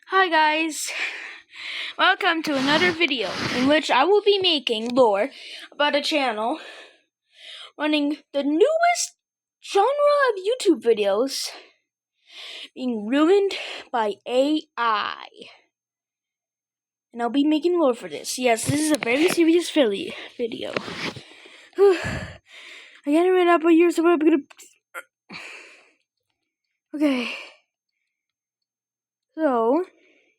Hi guys, welcome to another video in which I will be making lore about a channel running the newest genre of YouTube videos being ruined by AI. And I'll be making lore for this. Yes, this is a very serious video. I gotta read up a year, so I'm gonna... Okay. So,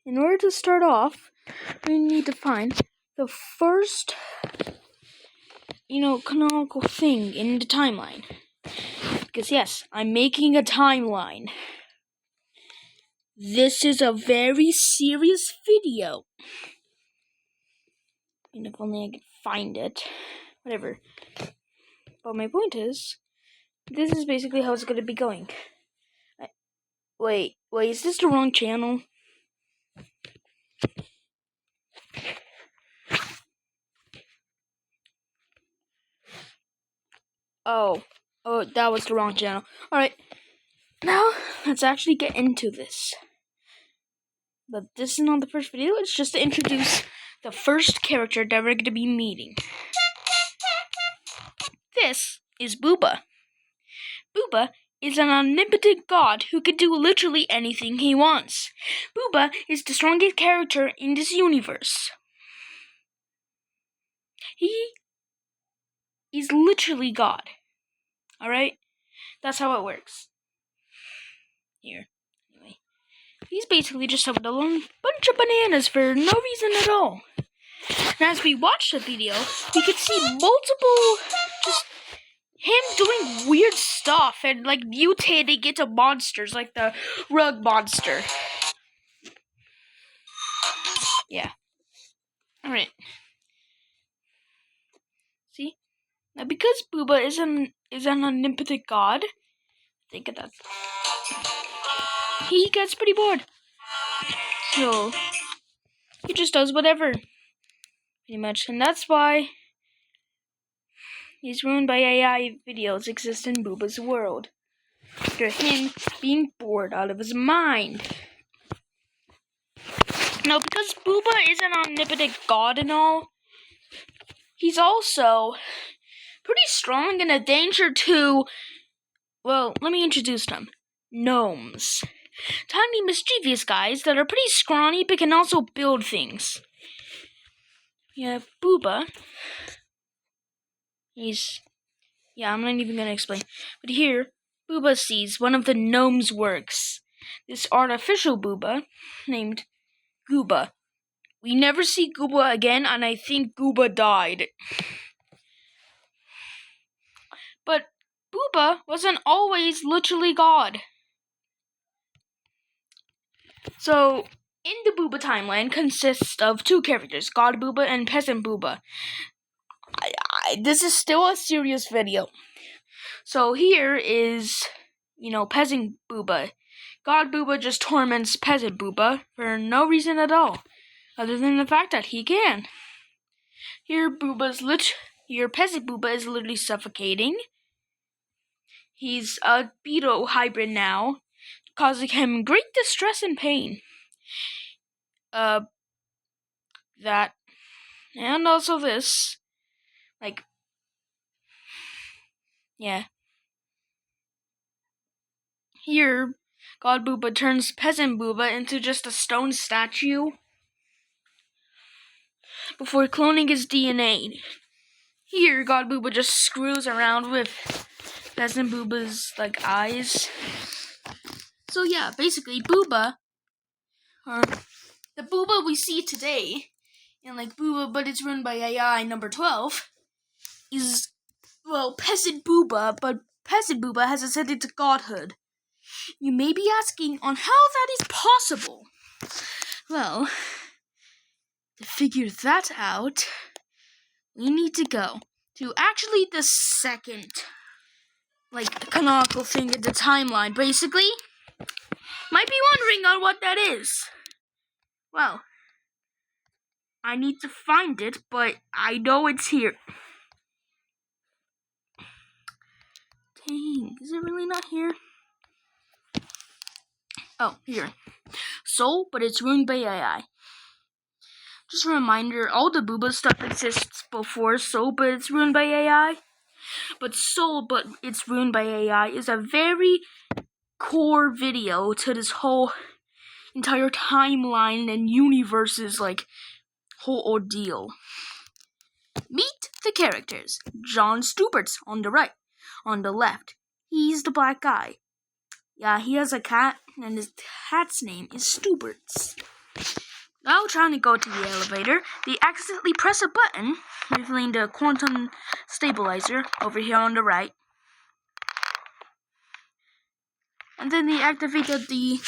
in order to start off, we need to find the first canonical thing in the timeline. Because yes, I'm making a timeline. This is a very serious video. And if only I could find it. Whatever. But my point is, this is basically how it's going to be going. Wait, is this the wrong channel? Oh, that was the wrong channel. Alright, now let's actually get into this. But this is not the first video, it's just to introduce the first character that we're going to be meeting. This is Booba. Booba is an omnipotent god who can do literally anything he wants. Booba is the strongest character in this universe. He is literally God. Alright? That's how it works. Here. Anyway. He's basically just shoved a bunch of bananas for no reason at all. And as we watch the video, we could see multiple him doing weird stuff and mutating into monsters like the rug monster. Yeah. Alright. See? Now because Booba is an omnipotent god, think of that. He gets pretty bored. So he just does whatever. Pretty much. And that's why these ruined by AI videos exist in Booba's world. After him being bored out of his mind. Now, because Booba is an omnipotent god and all, he's also pretty strong and a danger to, well, let me introduce them. Gnomes. Tiny, mischievous guys that are pretty scrawny but can also build things. You have Booba. I'm not even going to explain. But here, Booba sees one of the gnomes' works. This artificial Booba, named Gooba. We never see Gooba again, and I think Gooba died. But Booba wasn't always literally God. So, in the Booba timeline consists of two characters, God Booba and Peasant Booba. This is still a serious video. So here is, Peasant Booba. God Booba just torments Peasant Booba for no reason at all, other than the fact that he can. Here Peasant Booba is literally suffocating. He's a beetle hybrid now, causing him great distress and pain. That, and also this, yeah. Here, God Booba turns Peasant Booba into just a stone statue before cloning his DNA. Here, God Booba just screws around with Peasant Booba's, eyes. So yeah, basically, Booba, or the Booba we see today, and Booba, but it's run by AI number 12, is, Peasant Booba, but Peasant Booba has ascended to godhood. You may be asking on how that is possible. Well, to figure that out, we need to go to actually the second, canonical thing in the timeline, basically. Might be wondering on what that is. Well, I need to find it, but I know it's here. Dang, is it really not here? Oh, here. Soul, but it's ruined by AI. Just a reminder, all the Booba stuff exists before Soul, but it's ruined by AI. But Soul, but it's ruined by AI is a very core video to this whole entire timeline and universe's whole ordeal. Meet the characters. John Stubert's on the right. On the left, he's the black guy. Yeah, he has a cat, and his cat's name is Stubert's. While trying to go to the elevator, they accidentally press a button, revealing the quantum stabilizer over here on the right. And then they activated the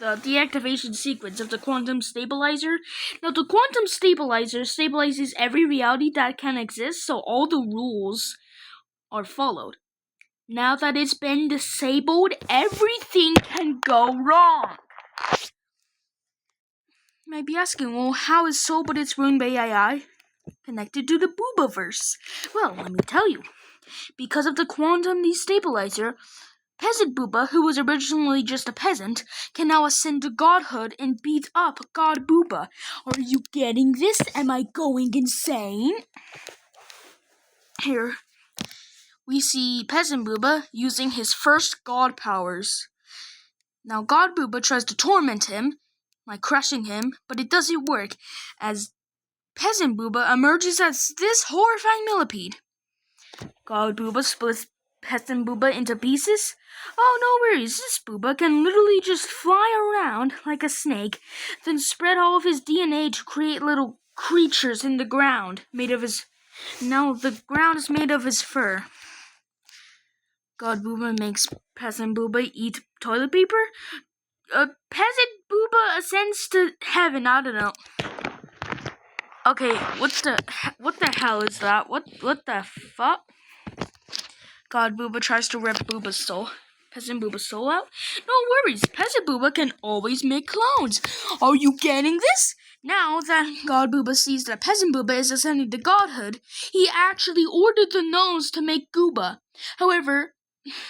deactivation sequence of the quantum stabilizer. Now, the quantum stabilizer stabilizes every reality that can exist, so all the rules are followed. Now that it's been disabled, everything can go wrong. You might be asking, well, how is Soul But It's Ruined by AI connected to the Boobaverse? Well, let me tell you. Because of the quantum destabilizer, Peasant Booba, who was originally just a peasant, can now ascend to godhood and beat up God Booba. Are you getting this? Am I going insane? Here, we see Peasant Booba using his first god powers. Now, God Booba tries to torment him, like crushing him, but it doesn't work, as Peasant Booba emerges as this horrifying millipede. God Booba splits Peasant Booba into pieces. Oh, no worries, this Booba can literally just fly around like a snake, then spread all of his DNA to create little creatures in the ground, made of his... Now the ground is made of his fur. God Booba makes Peasant Booba eat toilet paper? Peasant Booba ascends to heaven, I don't know. Okay, what the hell is that? What the fuck? God Booba tries to rip Booba's soul. Peasant Booba's soul out? No worries, Peasant Booba can always make clones. Are you getting this? Now that God Booba sees that Peasant Booba is ascending to godhood, he actually ordered the gnomes to make Gooba. However,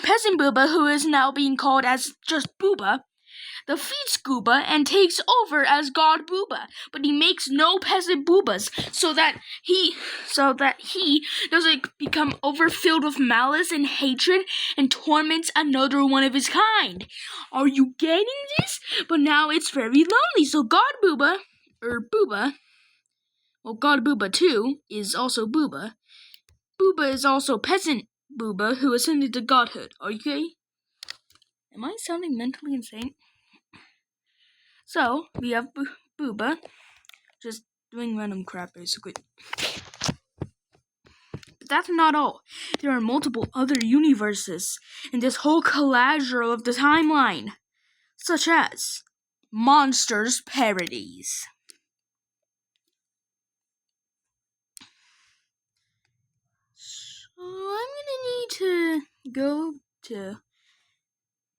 Peasant Booba, who is now being called as just Booba, defeats Gooba and takes over as God Booba, but he makes no peasant Boobas so that he doesn't become overfilled with malice and hatred and torments another one of his kind. Are you getting this? But now it's very lonely, so God Booba, well, God Booba 2 is also Booba. Booba is also peasant Booba who ascended to godhood. Are you okay? Am I sounding mentally insane? So, we have Booba, just doing random crap, basically. But that's not all. There are multiple other universes in this whole collage of the timeline, such as Monsters parodies. So, I'm gonna need to go to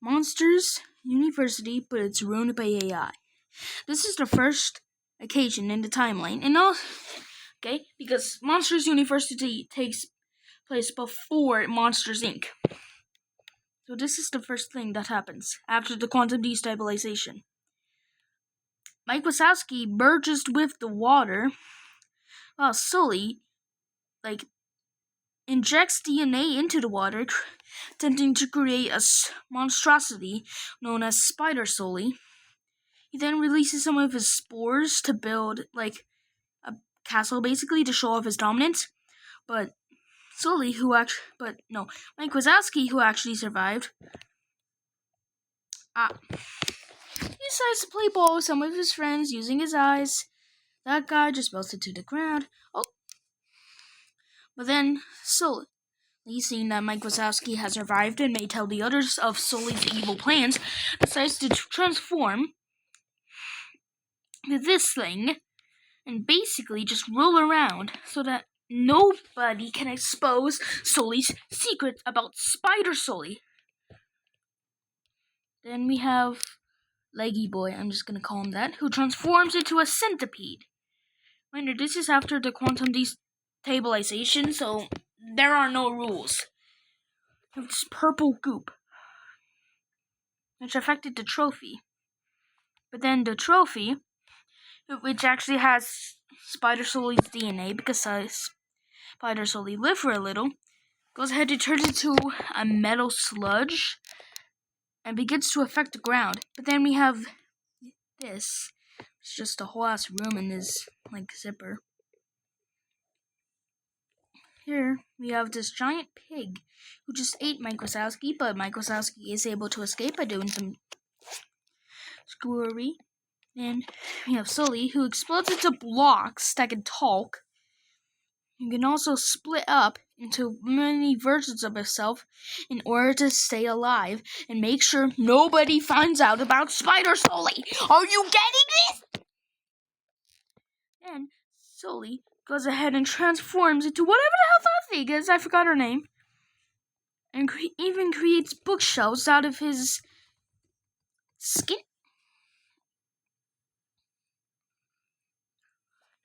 Monsters University, but it's ruined by AI. This is the first occasion in the timeline, and okay, because Monsters University takes place before Monsters Inc. So this is the first thing that happens after the quantum destabilization. Mike Wazowski merges with the water, while Sully, injects DNA into the water, attempting to create a monstrosity known as Spider Sully. He then releases some of his spores to build, a castle, basically, to show off his dominance. But Mike Wazowski, who actually survived, he decides to play ball with some of his friends using his eyes. That guy just melted to the ground. Oh. But then Sully, seeing that Mike Wazowski has survived and may tell the others of Sully's evil plans, decides to transform to this thing and basically just roll around so that nobody can expose Sully's secrets about Spider Sully. Then we have Leggy Boy, I'm just gonna call him that, who transforms into a centipede. Mind, this is after the quantum destabilization, so there are no rules. It's purple goop, which affected the trophy. But then the trophy, which actually has Spider Sully's DNA because Spider Sully lived for a little, goes ahead and turns into a metal sludge and begins to affect the ground. But then we have this. It's just a whole ass room in this zipper. Here we have this giant pig who just ate Mike Wazowski, but Mike Wazowski is able to escape by doing some screwery. And we have Sully, who explodes into blocks that can talk. He can also split up into many versions of himself in order to stay alive and make sure nobody finds out about Spider Sully. Are you getting this? And Sully goes ahead and transforms into whatever the hell that thing is. I forgot her name. And even creates bookshelves out of his skin.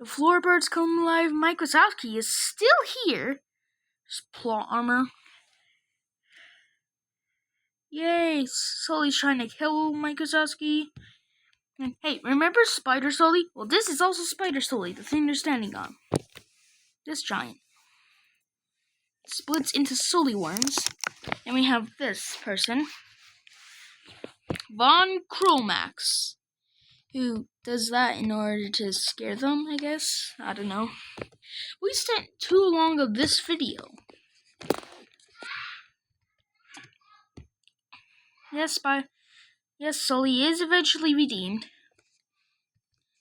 The floorboards come alive. Mike Wazowski is still here. Just plot armor. Yay! Sully's trying to kill Mike Wazowski. And hey, remember Spider Sully? Well, this is also Spider Sully, the thing they're standing on. This giant. Splits into Sully worms. And we have this person. Von Chromax. Who does that in order to scare them, I guess? I don't know. We spent too long of this video. Yes, Sully is eventually redeemed.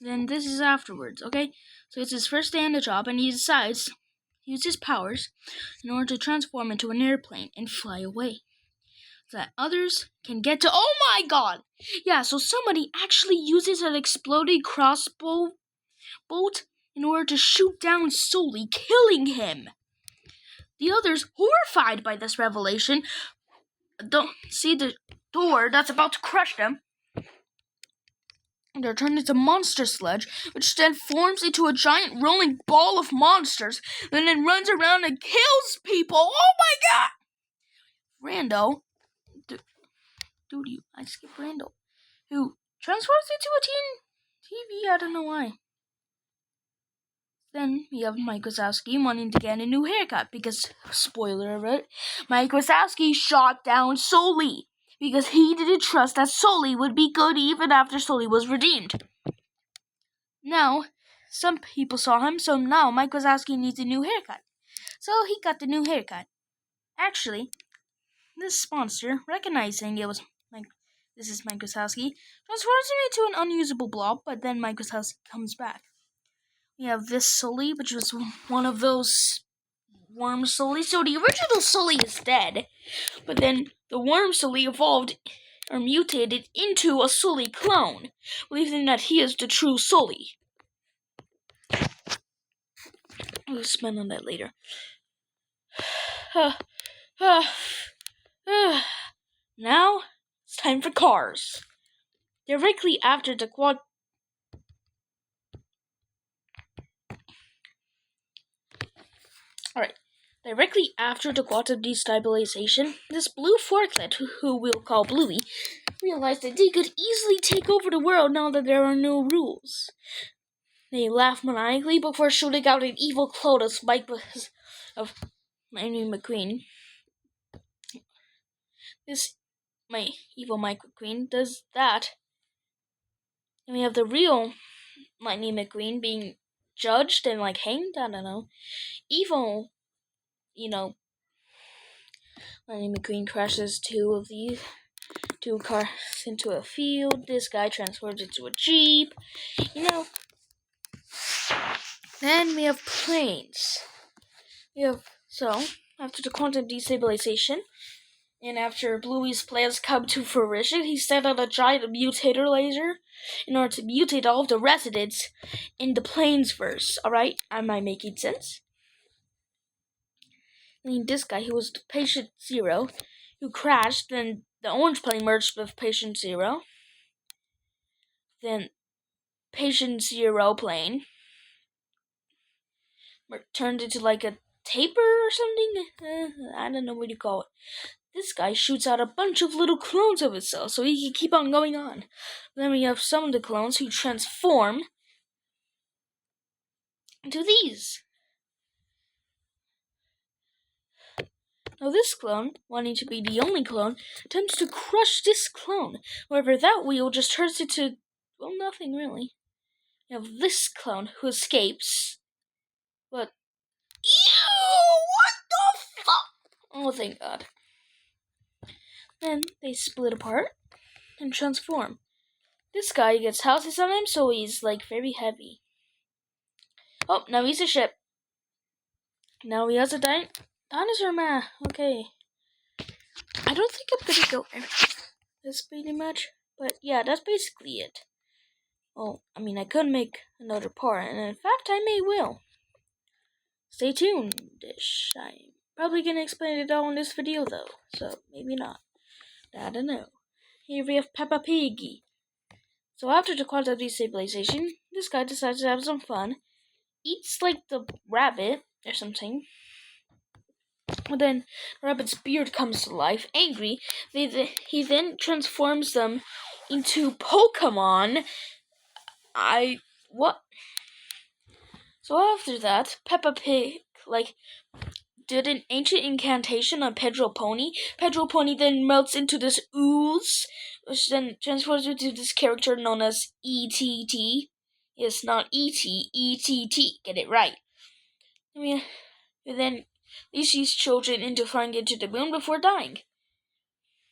Then this is afterwards, okay? So it's his first day on the job, and he decides to use his powers in order to transform into an airplane and fly away. So that others can get to... Oh my god! Yeah, so somebody actually uses an exploding crossbow bolt in order to shoot down Sully, killing him. The others, horrified by this revelation, don't see the door that's about to crush them. They're turned into monster sludge, which then forms into a giant rolling ball of monsters, and then runs around and kills people. Oh my god! Rando, I skipped Rando, who transforms into a TV. I don't know why. Then we have Mike Wazowski wanting to get a new haircut because, spoiler alert, Mike Wazowski shot down Sully because he didn't trust that Sully would be good even after Sully was redeemed. Now, some people saw him, so now Mike Wazowski needs a new haircut. So he got the new haircut. Actually, this sponsor, recognizing it was this is Mike Wazowski, transforms him into an unusable blob, but then Mike Wazowski comes back. We have this Sully, which was one of those worm Sully. So the original Sully is dead, but then the worm Sully evolved or mutated into a Sully clone, believing that he is the true Sully. I'll expand on that later. Now it's time for cars. Directly after the Directly after the quantum destabilization, this blue forklet, who we'll call Bluey, realized that they could easily take over the world now that there are no rules. They laugh maniacally before shooting out an evil clone of Lightning McQueen. My evil Mike McQueen does that. And we have the real Lightning McQueen being judged and hanged. I don't know. Evil, Lightning McQueen crashes two cars into a field. This guy transforms into a Jeep. Then we have planes. After the quantum destabilization, and after Bluey's plans come to fruition, he sent out a giant mutator laser in order to mutate all of the residents in the Planesverse. Alright? Am I making sense? I mean, this guy, who was Patient Zero, who crashed, then the orange plane merged with Patient Zero. Then Patient Zero plane turned into a taper or something? I don't know what you call it. this guy shoots out a bunch of little clones of itself so he can keep on going on. Then we have some of the clones who transform into these. Now this clone, wanting to be the only clone, attempts to crush this clone. However, that wheel just turns into, well, nothing really. You have this clone who escapes, but ew! What the fuck? Oh, thank God. Then they split apart and transform. This guy gets houses on him, so he's like very heavy. Oh, now he's a ship. Now he has a dinosaur man. Okay. I don't think I'm gonna go this pretty much, but yeah, that's basically it. Oh, I mean, I could make another part, and in fact, I may will. Stay tuned-ish. I'm probably gonna explain it all in this video, though, so maybe not. I don't know. Here we have Peppa Piggy. So after the quantum destabilization, this guy decides to have some fun, eats like the rabbit or something. But then the rabbit's beard comes to life. Angry, he then transforms them into Pokemon. What? So after that, Peppa Pig did an ancient incantation on Pedro Pony. Pedro Pony then melts into this ooze, which then transforms into this character known as ETT. Yes, not E.T., ETT. Get it right. I mean, and then leads these children into flying into the moon before dying.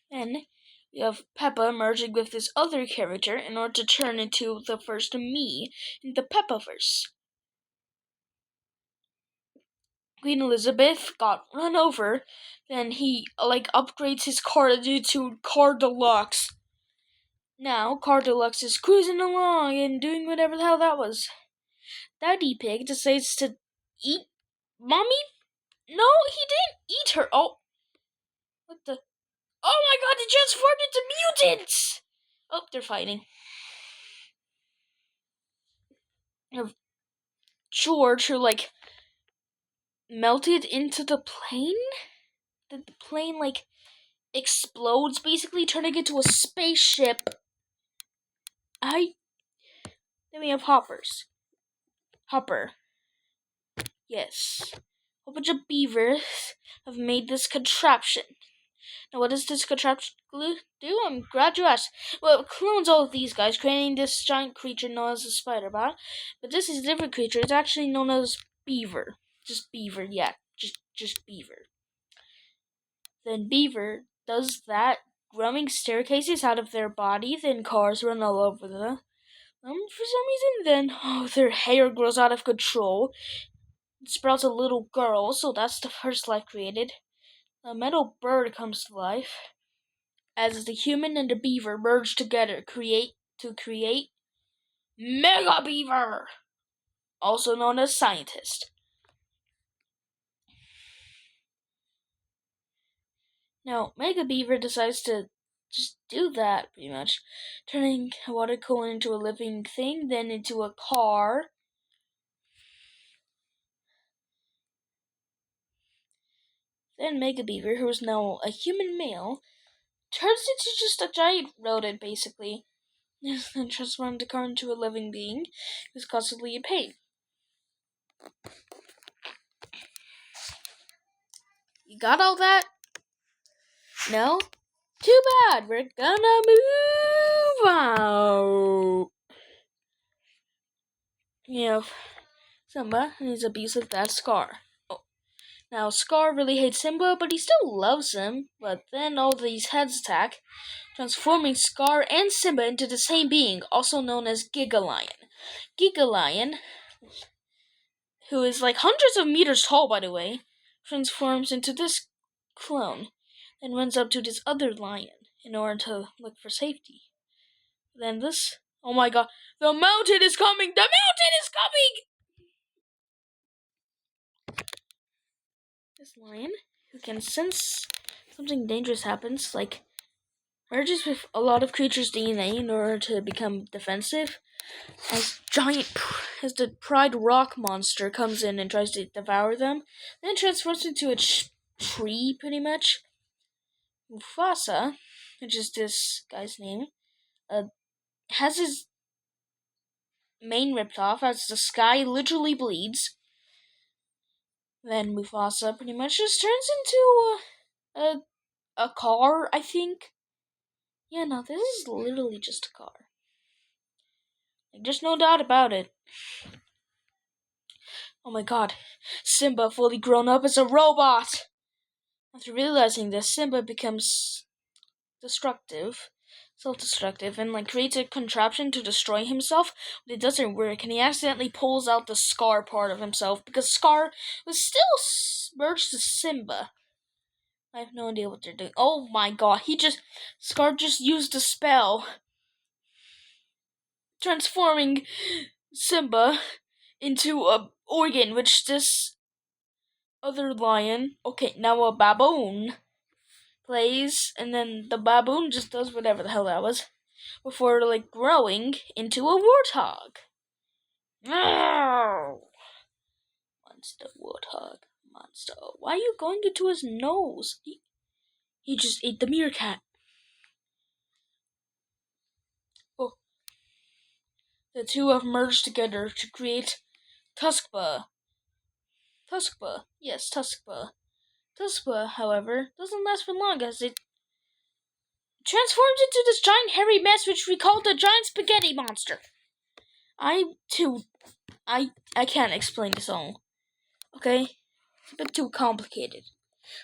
Then we have Peppa merging with this other character in order to turn into the first me in the Peppaverse. Queen Elizabeth got run over, then he upgrades his car to Car Deluxe. Now Car Deluxe is cruising along and doing whatever the hell that was. Daddy Pig decides to eat Mommy? No, he didn't eat her. Oh, what the? Oh my God! They transformed into mutants. Oh, they're fighting. You have George, who melted into the plane. The plane explodes, basically turning into a spaceship. Then we have Hopper. Yes. A bunch of beavers have made this contraption. Now, what does this contraption do? I'm glad you asked. Well, it clones all of these guys, creating this giant creature known as a spider bot. But this is a different creature. It's actually known as Beaver. Just Beaver, yeah. Just Beaver. Then Beaver does that, grumming staircases out of their body, then cars run all over them. For some reason, then their hair grows out of control. It sprouts a little girl, so that's the first life created. A metal bird comes to life as the human and the beaver merge together to create Mega Beaver, also known as Scientist. Now, Mega Beaver decides to just do that, pretty much, turning a water cooler into a living thing, then into a car. Then Mega Beaver, who is now a human male, turns into just a giant rodent, basically, and transforms the car into a living being who's constantly in pain. You got all that? No? Too bad. We're gonna move out. You know, Simba and his abusive dad Scar. Oh. Now, Scar really hates Simba, but he still loves him. But then all these heads attack, transforming Scar and Simba into the same being, also known as Gigalion. Gigalion, who is hundreds of meters tall, by the way, transforms into this clone, then runs up to this other lion in order to look for safety. Then this, oh my God, the mountain is coming! The mountain is coming! This lion, who can sense something dangerous happens, merges with a lot of creatures' DNA in order to become defensive, as the Pride Rock monster comes in and tries to devour them, then transforms into a tree, pretty much. Mufasa, which is this guy's name, has his mane ripped off as the sky literally bleeds. Then Mufasa pretty much just turns into a car, I think. Yeah, no, this is literally just a car. Like, there's no doubt about it. Oh my god, Simba fully grown up as a robot! After realizing this, Simba becomes self-destructive, and creates a contraption to destroy himself, but it doesn't work, and he accidentally pulls out the Scar part of himself, because Scar was still merged to Simba. I have no idea what they're doing. Oh my god, Scar just used a spell, transforming Simba into a organ, which this other lion, okay, now a baboon, plays, and then the baboon just does whatever the hell that was, before growing into a warthog. Monster warthog. Monster. Why are you going into his nose? He just ate the meerkat. Oh. The two have merged together to create Tuskpa. Yes, Tuskpa. Tuskpa, however, doesn't last for long as it transforms into this giant hairy mess which we call the giant spaghetti monster. I can't explain this all. Okay? It's a bit too complicated.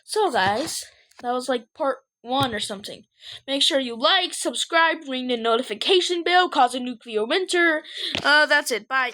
So guys, that was part 1 or something. Make sure you like, subscribe, ring the notification bell, cause a nuclear winter. That's it. Bye.